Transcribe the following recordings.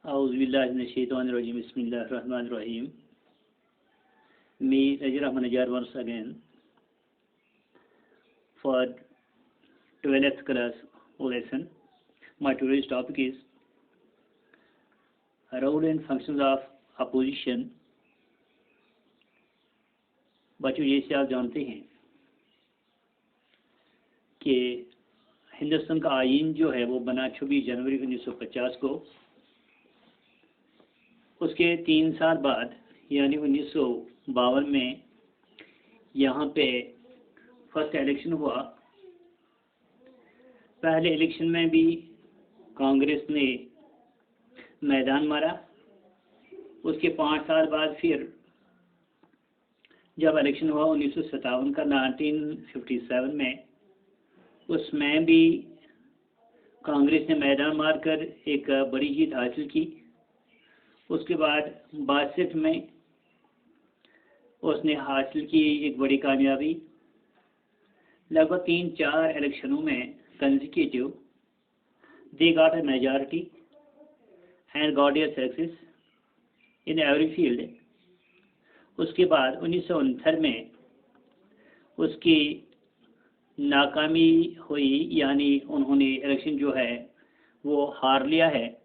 Auzubillahiminash-shaytanir-rajim. Bismillahir-rahmanir-rahim. Me, Najir Ahmad Najjar, once again for 12th class lesson. My today's topic is role and functions of opposition. बच्चों, जैसे आप जानते हैं कि हिंदुस्तान का आईन जो है वो बना 26 जनवरी 1950 को। उसके 3 साल बाद यानी 1952 में यहाँ पे फर्स्ट इलेक्शन हुआ। पहले इलेक्शन में भी कांग्रेस ने मैदान मारा। उसके 5 साल बाद फिर जब इलेक्शन हुआ 1957 का 1957 में, उसमें भी कांग्रेस ने मैदान मारकर एक बड़ी जीत हासिल की। उसके बाद 62 में उसने हासिल की एक बड़ी कामयाबी। लगभग 3-4 इलेक्शनों में consecutive they got a majority and got a success in every field. उसके बाद 1969 में उसकी नाकामी हुई, यानी उन्होंने इलेक्शन जो है वो हार लिया है।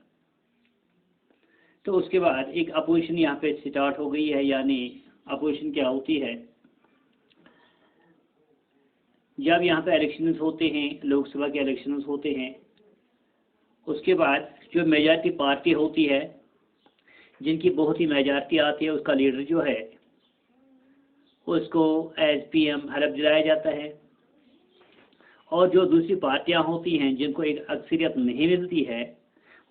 तो उसके बाद एक अपोजिशन यहाँ पे स्टार्ट हो गई है। यानी अपोजिशन क्या होती है? जब यहाँ पे इलेक्शंस होते हैं, लोकसभा के इलेक्शंस होते हैं, उसके बाद जो मेजॉरिटी पार्टी होती है, जिनकी बहुत ही मेजॉरिटी आती है, उसका लीडर जो है उसको एसपीएम हलफ दिलाया जाता है। और जो दूसरी पार्टियां होती हैं जिनको एक अक्सरियत नहीं मिलती है,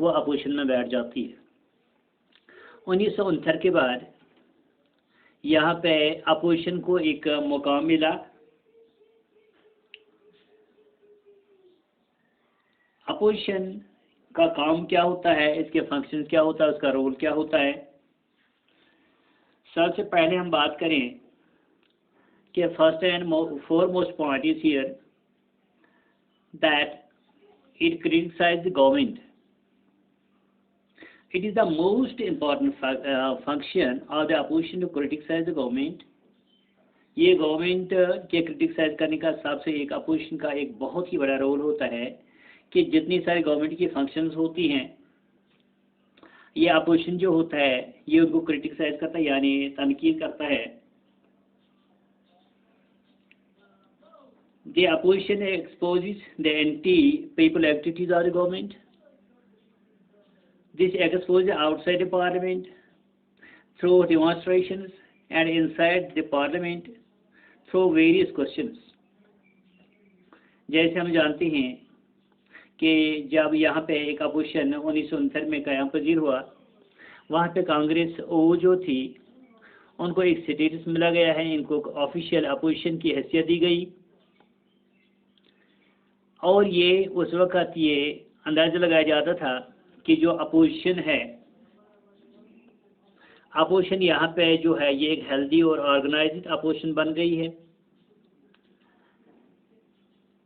वो अपोजिशन में बैठ जाती है। 1969 के बाद यहाँ पे अपोजिशन को एक मुकाम मिला। अपोजिशन का काम क्या होता है, इसके फंक्शन क्या होता है, उसका रोल क्या होता है? सबसे पहले हम बात करें कि first and foremost point is here that it criticizes the government. It is the most important function of the opposition to criticize the government. ये गवर्नमेंट के क्रिटिसाइज करने का सबसे एक अपोजिशन का एक बहुत ही बड़ा रोल होता है कि जितनी सारी गवर्नमेंट की फंक्शंस होती हैं, ये अपोजिशन जो होता है ये उनको क्रिटिसाइज करता है, यानी तनकीद करता है। The opposition exposes the anti-people activities of the government. This exposes outside the parliament through demonstrations and inside the parliament through various questions. जैसे हम जानते हैं कि जब यहाँ पे एक अपोजिशन 1969 में क़याम पजीर हुआ, वहाँ पे कांग्रेस ओ जो थी उनको एक स्टेटस मिला गया है, इनको ऑफिशियल अपोजिशन की हैसियत दी गई। और ये उस वक़्त ये अंदाज़ा लगाया जाता था कि जो अपोजिशन है, अपोजिशन यहाँ पे जो है ये एक हेल्दी और ऑर्गेनाइज्ड अपोजिशन बन गई है।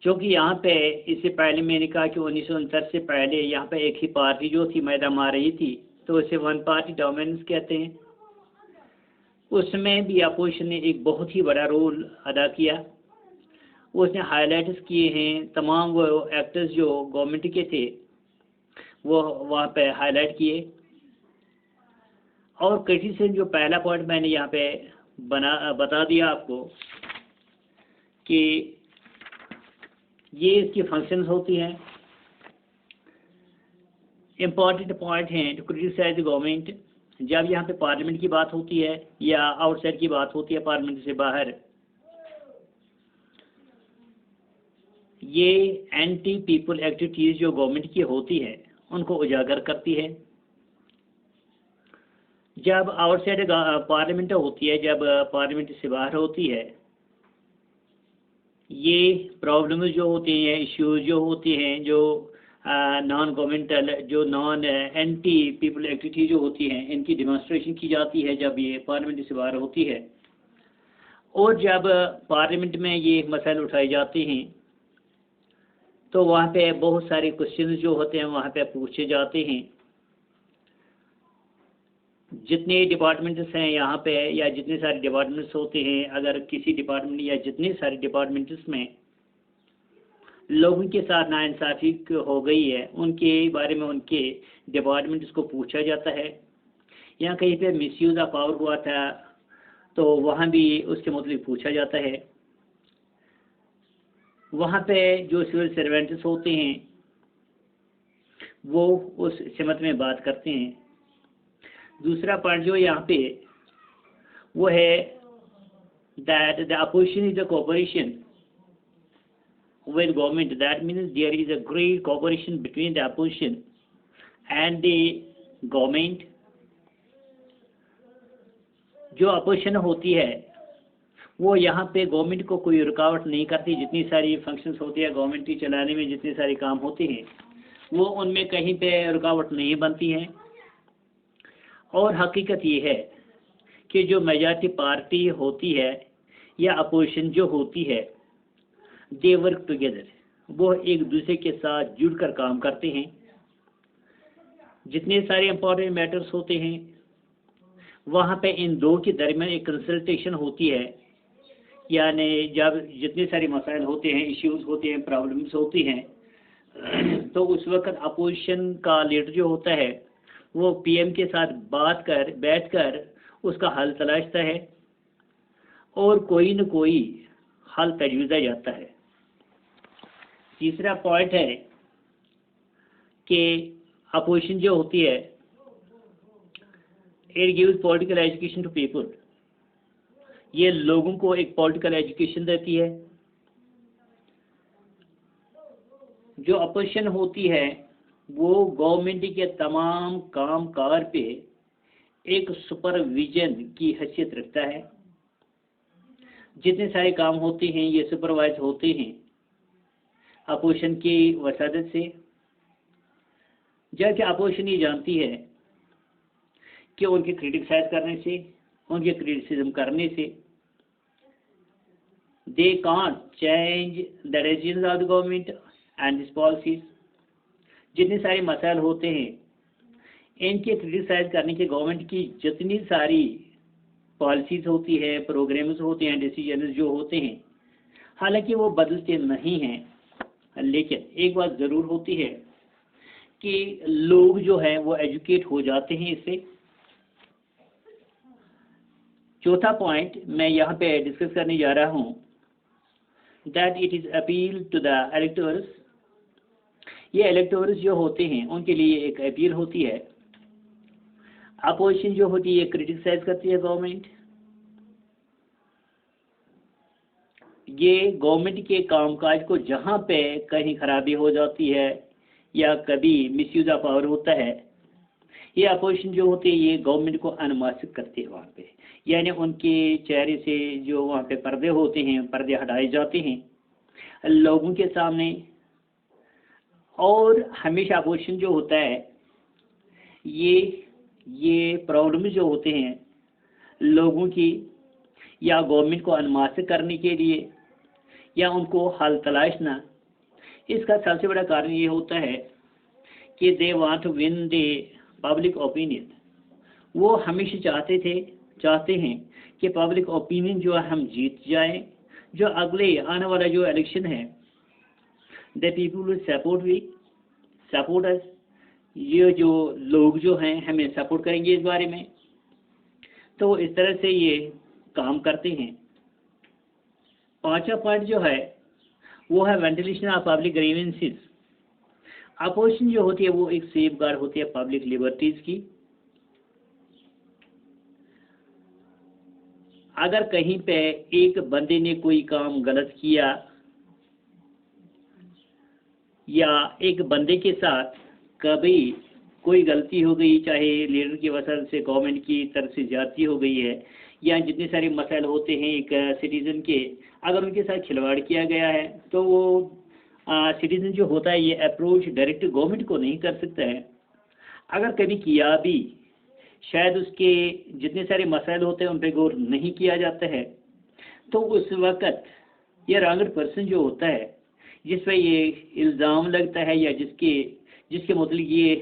क्योंकि यहाँ पे इससे पहले मैंने कहा कि 1969 से पहले यहाँ पे एक ही पार्टी जो थी मैदान मार रही थी, तो उसे वन पार्टी डोमिनेंस कहते हैं। उसमें भी अपोजिशन ने एक बहुत ही बड़ा रोल अदा किया। उसने हाईलाइट्स किए हैं, तमाम वो एक्टर्स जो गवर्नमेंट के थे वो वहाँ पे हाईलाइट किए। और क्रिटिसिज्म जो पहला पॉइंट मैंने यहाँ पे बता दिया आपको कि ये इसकी फंक्शंस होती हैं। इम्पॉर्टेंट पॉइंट हैं टू क्रिटिसाइज द गवर्नमेंट। जब यहाँ पे पार्लियामेंट की बात होती है या आउटसाइड की बात होती है, पार्लियामेंट से बाहर, ये एंटी पीपल एक्टिविटीज़ जो गवर्नमेंट की होती है उनको उजागर करती है। जब आउटसाइड पार्लियामेंट होती है, जब पार्लियामेंट से बाहर होती है, ये प्रॉब्लम्स जो होती हैं, इश्यूज जो होती हैं, जो नॉन गवर्नमेंटल, जो नॉन एंटी पीपल एक्टिविटी जो होती हैं, इनकी डिमॉन्स्ट्रेशन की जाती है जब ये पार्लियामेंट से बाहर होती है। और जब पार्लियामेंट में ये मसाइल उठाए जाते हैं तो वहाँ पे बहुत सारे क्वेश्चन जो होते हैं वहाँ पे पूछे जाते हैं। जितने डिपार्टमेंट्स हैं यहाँ पे या जितने सारे डिपार्टमेंट्स होते हैं, अगर किसी डिपार्टमेंट या जितने सारे डिपार्टमेंट्स में लोगों के साथ नाइंसाफ़ी हो गई है, उनके बारे में उनके डिपार्टमेंट्स को पूछा जाता है। या कहीं पे मिसयूज़ ऑफ पावर हुआ था तो वहाँ भी उसके मतलब पूछा जाता है। वहाँ पे जो सिविल सर्वेंट्स होते हैं वो उस सिमत में बात करते हैं। दूसरा पॉइंट जो यहाँ पे वो है that the opposition is a cooperation with government. That means there is a great cooperation between the opposition and the government. जो अपोजिशन होती है वो यहाँ पे गवर्नमेंट को कोई रुकावट नहीं करती। जितनी सारी फंक्शंस होती है गवर्नमेंट की चलाने में, जितने सारे काम होते हैं वो उनमें कहीं पे रुकावट नहीं बनती है। और हकीकत ये है कि जो मेजॉरिटी पार्टी होती है या अपोजिशन जो होती है, दे वर्क टुगेदर, वो एक दूसरे के साथ जुड़कर काम करते हैं। जितने सारे इंपॉर्टेंट मैटर्स होते हैं वहाँ पे इन दो के दरमियान एक कंसल्टेशन होती है। यानी जब जितने सारे मसाइल होते हैं, इश्यूज होते हैं, प्रॉब्लम्स होती हैं, तो उस वक्त अपोजिशन का लीडर जो होता है वो पीएम के साथ बैठकर उसका हल तलाशता है और कोई न कोई हल तजवीज़ा जाता है। तीसरा पॉइंट है कि अपोजिशन जो होती है it gives political education to people, ये लोगों को एक पॉलिटिकल एजुकेशन देती है। जो अपोजिशन होती है वो गवर्नमेंट के तमाम काम कार पे एक सुपरविजन की हैसियत रखता है। जितने सारे काम होते हैं ये सुपरवाइज होते हैं अपोजिशन की वसादत से। जबकि अपोजिशन ये जानती है कि उनके क्रिटिसाइज करने से, उनके क्रिटिसिज्म करने से they can't change the decisions of the government and this policies. जितने सारे मसाइल होते हैं इनके क्रिटिसाइज करने के गवर्नमेंट की जितनी सारी पॉलिसीज होती है, प्रोग्राम्स होते हैं, डिसीजन जो होते हैं, हालांकि वो बदलते नहीं हैं, लेकिन एक बात ज़रूर होती है कि लोग जो हैं वो एजुकेट हो जाते हैं इससे। चौथा पॉइंट मैं यहाँ पे डिस्कस करने जा रहा हूँ that it is appeal to the electors. ये इलेक्टर्स जो होते हैं उनके लिए एक अपील होती है। अपोजिशन जो होती है क्रिटिसाइज करती है गवर्नमेंट, ये गवर्नमेंट के कामकाज को जहाँ पे कहीं खराबी हो जाती है या कभी मिसयूज ऑफ पावर होता है, ये अपोजिशन जो होती है ये गवर्नमेंट को अनुमानित करती है वहाँ पे। यानी उनके चेहरे से जो वहाँ पे पर्दे होते हैं, पर्दे हटाए जाते हैं लोगों के सामने। और हमेशा अपोजिशन जो होता है ये प्रॉब्लम जो होते हैं लोगों की या गवर्नमेंट को अनुमानित करने के लिए या उनको हल तलाशना, इसका सबसे बड़ा कारण ये होता है कि they want to win the public opinion. वो हमेशा चाहते हैं कि पब्लिक ओपिनियन जो है हम जीत जाएं। जो अगले आने वाला जो इलेक्शन है the people will support us, ये जो लोग जो हैं हमें सपोर्ट करेंगे इस बारे में। तो इस तरह से ये काम करते हैं। पांचवा पॉइंट जो है वो है ventilation of public grievances. Opposition जो होती है वो एक सेफ गार्ड होती है पब्लिक लिबर्टीज की। अगर कहीं पे एक बंदे ने कोई काम गलत किया या एक बंदे के साथ कभी कोई गलती हो गई, चाहे लीडर की वजह से गवर्नमेंट की तरफ से ज्यादती हो गई है या जितने सारे मसाइल होते हैं एक सिटीजन के, अगर उनके साथ खिलवाड़ किया गया है तो वो सिटीजन जो होता है ये अप्रोच डायरेक्ट गवर्नमेंट को नहीं कर सकता है। अगर कभी किया भी शायद उसके जितने सारे मसाइल होते हैं उन पर गौर नहीं किया जाता है, तो उस वक़्त ये रॉन्ग पर्सन जो होता है जिस पर ये इल्ज़ाम लगता है या जिसके मतलब ये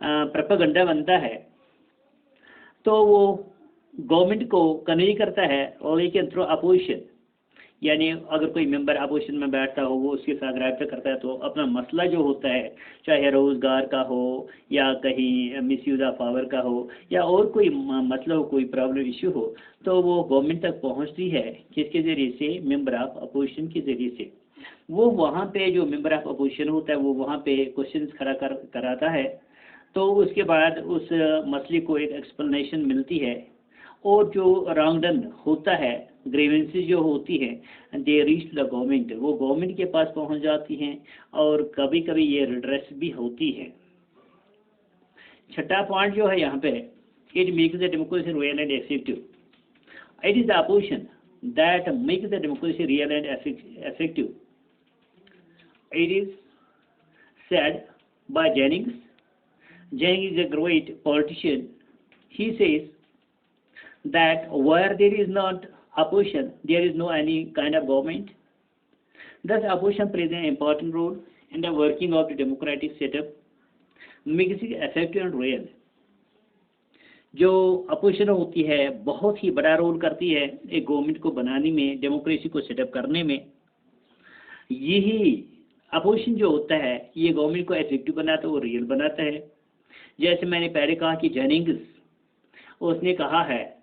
प्रोपेगेंडा बनता है, तो वो गवर्नमेंट को कन्वे करता है, और लेकिन थ्रू अपोजिशन, यानी अगर कोई मेंबर अपोजिशन में बैठता हो वो उसके साथ रब्ता करता है, तो अपना मसला जो होता है, चाहे रोज़गार का हो या कहीं मिसयूज ऑफ पावर का हो या और कोई मसला हो, कोई प्रॉब्लम इश्यू हो, तो वो गवर्नमेंट तक पहुंचती है किसके ज़रिए से, मेंबर ऑफ अपोजिशन के ज़रिए से। वो वहाँ पे जो मेंबर ऑफ अपोजिशन होता है वो वहाँ पे क्वेश्चन खड़ा कराता है, तो उसके बाद उस मसले को एक एक्सप्लेनेशन मिलती है, और जो रॉन्ग डन होता है, ग्रीवेंसेस जो होती है, दे रीच द गवर्नमेंट, वो गवर्नमेंट के पास पहुंच जाती हैं, और कभी कभी ये रिड्रेस भी होती है। छठा पॉइंट जो है यहाँ पे, it makes the democracy real and effective. It is the opposition that makes the democracy real and effective. It is said by Jennings. Jennings is a great politician. He says that where there is not opposition, there is no any kind of government. Thus, opposition plays an important role in the working of the democratic setup, making it effective and real. जो opposition होती है बहुत ही बड़ा role करती है एक government को बनाने में, डेमोक्रेसी को सेटअप करने में। यही अपोजिशन जो होता है ये गवर्नमेंट को इफेक्टिव बनाता है, वो रियल बनाता है। जैसे मैंने पहले कहा कि जेनिंग्स, उसने कहा है,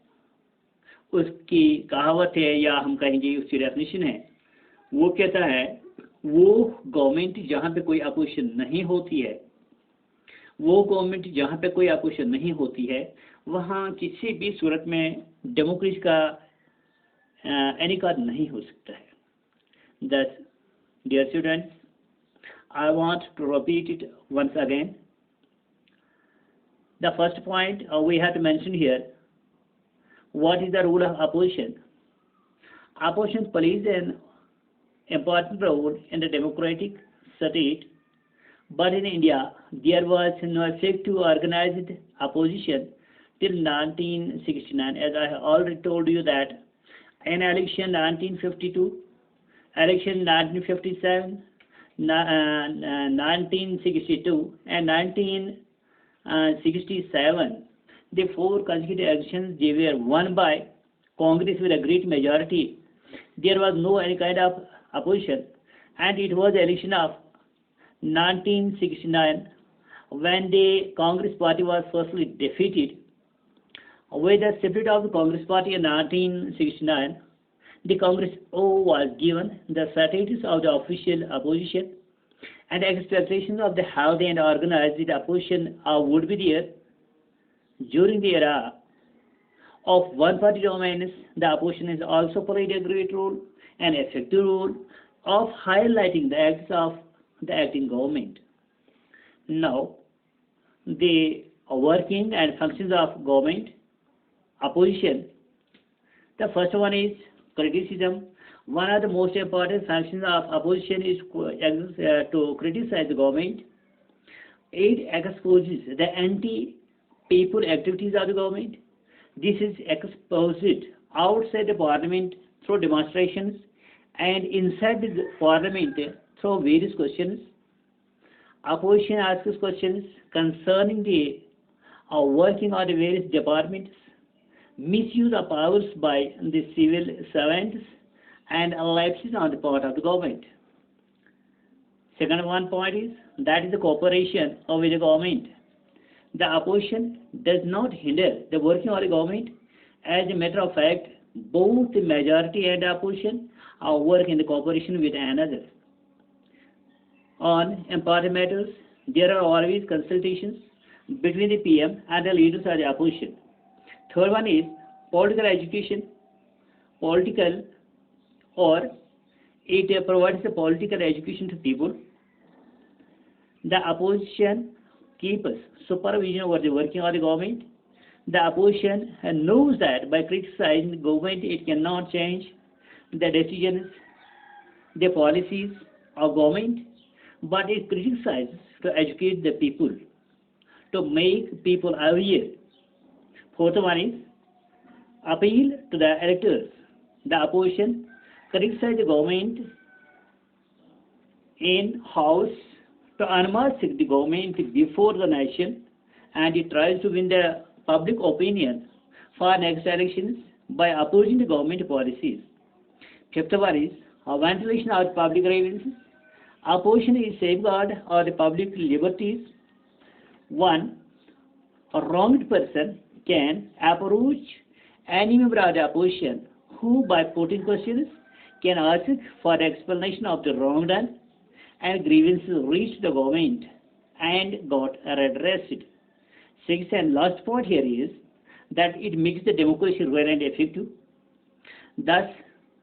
उसकी कहावत है या हम कहेंगे उसकी डेफिनेशन है, वो कहता है वो गवर्नमेंट जहाँ पे कोई अपोजिशन नहीं होती है, वो गवर्नमेंट जहाँ पे कोई अपोजिशन नहीं होती है, वहाँ किसी भी सूरत में डेमोक्रेसी का इनकार नहीं हो सकता है। Thus dear students, I want to repeat it once again. The first point we have to mention here, what is the role of opposition? Opposition plays an important role in the democratic state, but in India there was no effective organized opposition till 1969. As I have already told you that in election 1952, election 1957, 1962 and 1967, the 4 consecutive elections, they were won by Congress with a great majority. There was no any kind of opposition, and it was the election of 1969 when the Congress party was firstly defeated. With the split of the Congress party in 1969, the Congress was given the status of the official opposition, and expectations of the healthy and organized opposition would be there. During the era of one-party dominance, the opposition has also played a great role, an effective role of highlighting the acts of the acting government. Now, the working and functions of government, opposition. The first one is criticism. One of the most important functions of opposition is to criticize the government. It exposes the anti-people activities of the government. This is exposed outside the parliament through demonstrations and inside the parliament through various questions. Opposition asks questions concerning the working of the various departments, misuse of powers by the civil servants, and lapses on the part of the government. Second one point is that is the cooperation with the government. The opposition does not hinder the working of the government. As a matter of fact, both the majority and the opposition work in the cooperation with another. On important matters, there are always consultations between the PM and the leaders of the opposition. Third one is political education. Political, or it provides a political education to people. The opposition keeps supervision over the working of the government. The opposition knows that by criticizing the government, it cannot change the decisions, the policies of government, but it criticizes to educate the people, to make people aware. Fourth one is appeal to the electors. The opposition criticizes the government in house to unmask the government before the nation, and it tries to win the public opinion for next elections by opposing the government policies. Fifth one is ventilation of public grievances. Opposition is safeguard of the public liberties. One, a wronged person can approach any member of the opposition who, by putting questions, can ask for explanation of the wrong done and grievances reached the government and got redressed. Sixth and last point here is that it makes the democracy real and effective. Thus,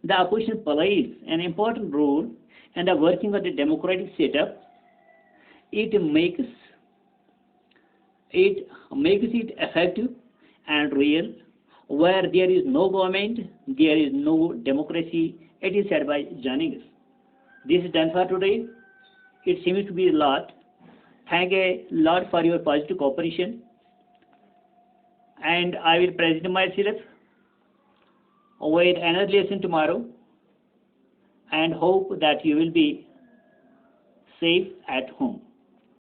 the opposition plays an important role in the working of the democratic setup. It makes it effective and real. Where there is no government, there is no democracy. It is said by Jennings. This is done for today. It seems to be a lot. Thank a lot for your positive cooperation. And I will present myself with another lesson tomorrow and hope that you will be safe at home.